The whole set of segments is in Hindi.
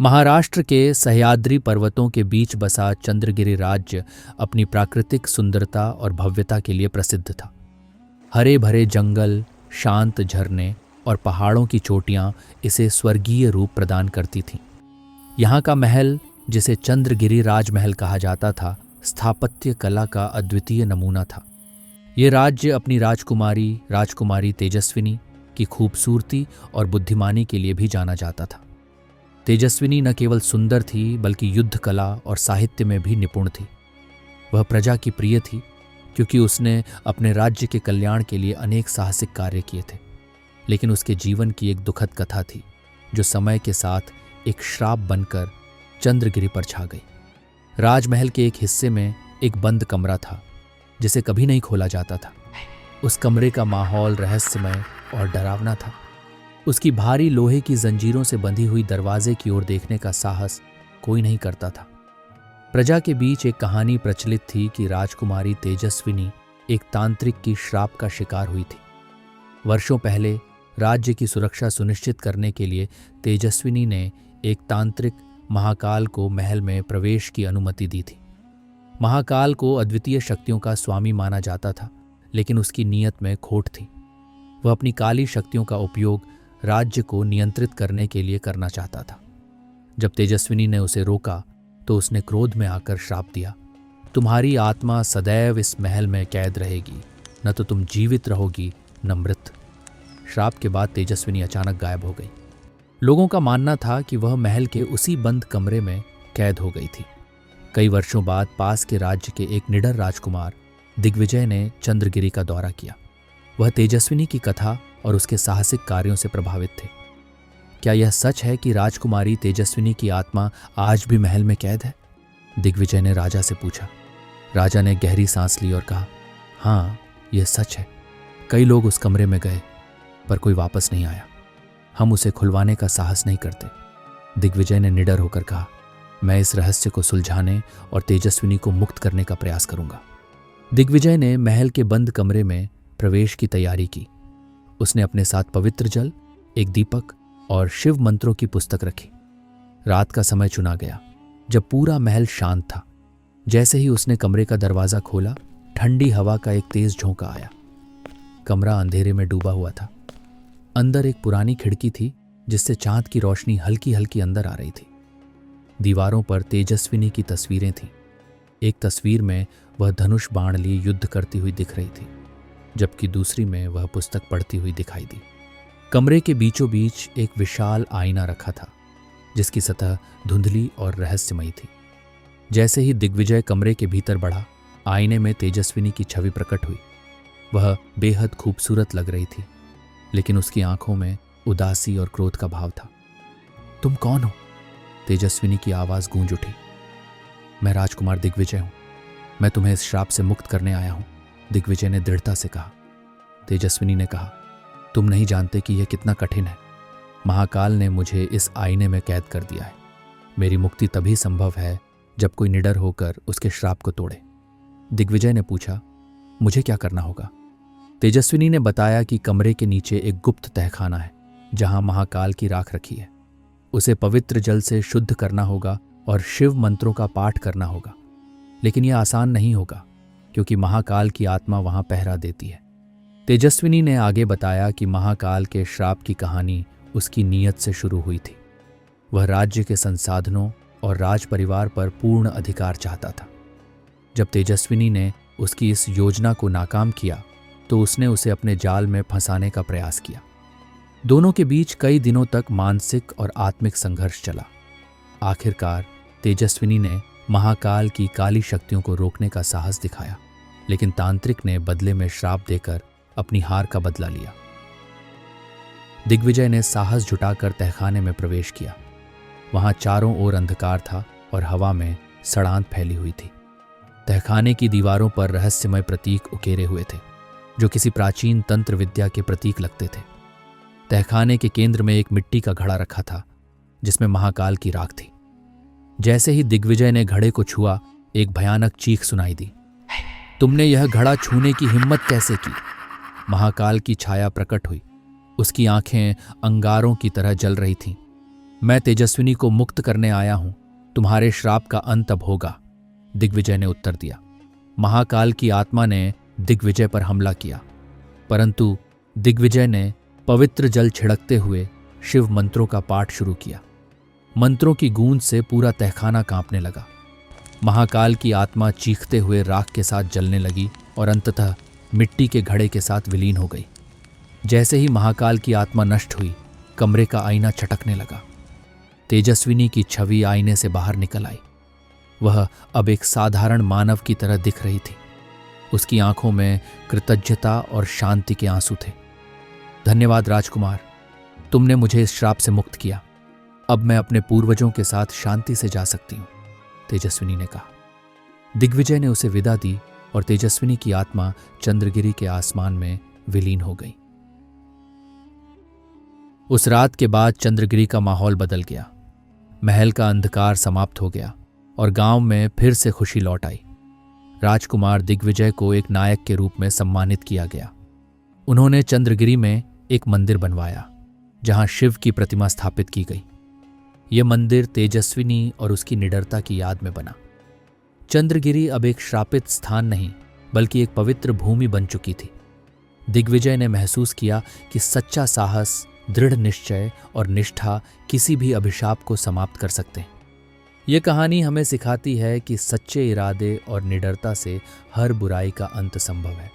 महाराष्ट्र के सह्याद्री पर्वतों के बीच बसा चंद्रगिरि राज्य अपनी प्राकृतिक सुंदरता और भव्यता के लिए प्रसिद्ध था। हरे भरे जंगल, शांत झरने और पहाड़ों की चोटियां इसे स्वर्गीय रूप प्रदान करती थीं। यहाँ का महल, जिसे चंद्रगिरि राजमहल कहा जाता था, स्थापत्य कला का अद्वितीय नमूना था। ये राज्य अपनी राजकुमारी तेजस्विनी की खूबसूरती और बुद्धिमानी के लिए भी जाना जाता था। तेजस्विनी न केवल सुंदर थी, बल्कि युद्ध कला और साहित्य में भी निपुण थी। वह प्रजा की प्रिय थी क्योंकि उसने अपने राज्य के कल्याण के लिए अनेक साहसिक कार्य किए थे। लेकिन उसके जीवन की एक दुखद कथा थी, जो समय के साथ एक श्राप बनकर चंद्रगिरि पर छा गई। राजमहल के एक हिस्से में एक बंद कमरा था, जिसे कभी नहीं खोला जाता था। उस कमरे का माहौल रहस्यमय और डरावना था। उसकी भारी लोहे की जंजीरों से बंधी हुई दरवाजे की ओर देखने का साहस कोई नहीं करता था। प्रजा के बीच एक कहानी प्रचलित थी कि राजकुमारी तेजस्विनी एक तांत्रिक की श्राप का शिकार हुई थी। वर्षों पहले राज्य की सुरक्षा सुनिश्चित करने के लिए तेजस्विनी ने एक तांत्रिक महाकाल को महल में प्रवेश की अनुमति दी थी। महाकाल को अद्वितीय शक्तियों का स्वामी माना जाता था, लेकिन उसकी नीयत में खोट थी। वह अपनी काली शक्तियों का उपयोग राज्य को नियंत्रित करने के लिए करना चाहता था। जब तेजस्विनी ने उसे रोका तो उसने क्रोध में आकर श्राप दिया, तुम्हारी आत्मा सदैव इस महल में कैद रहेगी, न तो तुम जीवित रहोगी न मृत। श्राप के बाद तेजस्विनी अचानक गायब हो गई। लोगों का मानना था कि वह महल के उसी बंद कमरे में कैद हो गई थी। कई वर्षों बाद पास के राज्य के एक निडर राजकुमार दिग्विजय ने चंद्रगिरि का दौरा किया। वह तेजस्विनी की कथा और उसके साहसिक कार्यों से प्रभावित थे। क्या यह सच है कि राजकुमारी तेजस्विनी की आत्मा आज भी महल में कैद है? दिग्विजय ने राजा से पूछा। राजा ने गहरी सांस ली और कहा, हाँ, यह सच है। कई लोग उस कमरे में गए, पर कोई वापस नहीं आया। हम उसे खुलवाने का साहस नहीं करते। दिग्विजय ने निडर होकर कहा, मैं इस रहस्य को सुलझाने और तेजस्विनी को मुक्त करने का प्रयास करूंगा। दिग्विजय ने महल के बंद कमरे में प्रवेश की तैयारी की। उसने अपने साथ पवित्र जल, एक दीपक और शिव मंत्रों की पुस्तक रखी। रात का समय चुना गया, जब पूरा महल शांत था। जैसे ही उसने कमरे का दरवाजा खोला, ठंडी हवा का एक तेज झोंका आया। कमरा अंधेरे में डूबा हुआ था। अंदर एक पुरानी खिड़की थी, जिससे चांद की रोशनी हल्की हल्की अंदर आ रही थी। दीवारों पर तेजस्विनी की तस्वीरें थीं। एक तस्वीर में वह धनुष बाण लिए युद्ध करती हुई दिख रही थी, जबकि दूसरी में वह पुस्तक पढ़ती हुई दिखाई दी। कमरे के बीचों बीच एक विशाल आईना रखा था, जिसकी सतह धुंधली और रहस्यमयी थी। जैसे ही दिग्विजय कमरे के भीतर बढ़ा, आईने में तेजस्विनी की छवि प्रकट हुई। वह बेहद खूबसूरत लग रही थी, लेकिन उसकी आंखों में उदासी और क्रोध का भाव था। तुम कौन हो? तेजस्विनी की आवाज गूंज उठी। मैं राजकुमार दिग्विजय हूं। मैं तुम्हें इस श्राप से मुक्त करने आया हूं, दिग्विजय ने दृढ़ता से कहा। तेजस्विनी ने कहा, तुम नहीं जानते कि यह कितना कठिन है। महाकाल ने मुझे इस आईने में कैद कर दिया है। मेरी मुक्ति तभी संभव है जब कोई निडर होकर उसके श्राप को तोड़े। दिग्विजय ने पूछा, मुझे क्या करना होगा? तेजस्विनी ने बताया कि कमरे के नीचे एक गुप्त तहखाना है, जहां महाकाल की राख रखी है। उसे पवित्र जल से शुद्ध करना होगा और शिव मंत्रों का पाठ करना होगा। लेकिन यह आसान नहीं होगा, क्योंकि महाकाल की आत्मा वहां पहरा देती है। तेजस्विनी ने आगे बताया कि महाकाल के श्राप की कहानी उसकी नीयत से शुरू हुई थी। वह राज्य के संसाधनों और राज परिवार पर पूर्ण अधिकार चाहता था। जब तेजस्विनी ने उसकी इस योजना को नाकाम किया, तो उसने उसे अपने जाल में फंसाने का प्रयास किया। दोनों के बीच कई दिनों तक मानसिक और आत्मिक संघर्ष चला। आखिरकार तेजस्विनी ने महाकाल की काली शक्तियों को रोकने का साहस दिखाया, लेकिन तांत्रिक ने बदले में श्राप देकर अपनी हार का बदला लिया। दिग्विजय ने साहस जुटाकर तहखाने में प्रवेश किया। वहां चारों ओर अंधकार था और हवा में सड़ांत फैली हुई थी। तहखाने की दीवारों पर रहस्यमय प्रतीक उकेरे हुए थे, जो किसी प्राचीन तंत्र विद्या के प्रतीक लगते थे। तहखाने के केंद्र में एक मिट्टी का घड़ा रखा था, जिसमें महाकाल की राख थी। जैसे ही दिग्विजय ने घड़े को छुआ, एक भयानक चीख सुनाई दी। तुमने यह घड़ा छूने की हिम्मत कैसे की? महाकाल की छाया प्रकट हुई। उसकी आंखें अंगारों की तरह जल रही थीं। मैं तेजस्विनी को मुक्त करने आया हूं, तुम्हारे श्राप का अंत अब होगा, दिग्विजय ने उत्तर दिया। महाकाल की आत्मा ने दिग्विजय पर हमला किया, परंतु दिग्विजय ने पवित्र जल छिड़कते हुए शिव मंत्रों का पाठ शुरू किया। मंत्रों की गूंज से पूरा तहखाना कांपने लगा। महाकाल की आत्मा चीखते हुए राख के साथ जलने लगी और अंततः मिट्टी के घड़े के साथ विलीन हो गई। जैसे ही महाकाल की आत्मा नष्ट हुई, कमरे का आईना चटकने लगा। तेजस्विनी की छवि आईने से बाहर निकल आई। वह अब एक साधारण मानव की तरह दिख रही थी। उसकी आंखों में कृतज्ञता और शांति के आंसू थे। धन्यवाद राजकुमार, तुमने मुझे इस श्राप से मुक्त किया। अब मैं अपने पूर्वजों के साथ शांति से जा सकती हूं, तेजस्विनी ने कहा। दिग्विजय ने उसे विदा दी और तेजस्विनी की आत्मा चंद्रगिरी के आसमान में विलीन हो गई। उस रात के बाद चंद्रगिरी का माहौल बदल गया। महल का अंधकार समाप्त हो गया और गांव में फिर से खुशी लौट आई। राजकुमार दिग्विजय को एक नायक के रूप में सम्मानित किया गया। उन्होंने चंद्रगिरी में एक मंदिर बनवाया, जहां शिव की प्रतिमा स्थापित की गई। यह मंदिर तेजस्विनी और उसकी निडरता की याद में बना। चंद्रगिरी अब एक श्रापित स्थान नहीं, बल्कि एक पवित्र भूमि बन चुकी थी। दिग्विजय ने महसूस किया कि सच्चा साहस, दृढ़ निश्चय और निष्ठा किसी भी अभिशाप को समाप्त कर सकते हैं। यह कहानी हमें सिखाती है कि सच्चे इरादे और निडरता से हर बुराई का अंत संभव है।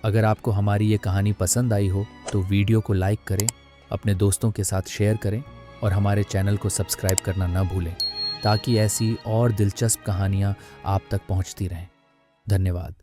अगर आपको हमारी ये कहानी पसंद आई हो तो वीडियो को लाइक करें, अपने दोस्तों के साथ शेयर करें और हमारे चैनल को सब्सक्राइब करना न भूलें, ताकि ऐसी और दिलचस्प कहानियाँ आप तक पहुँचती रहें। धन्यवाद।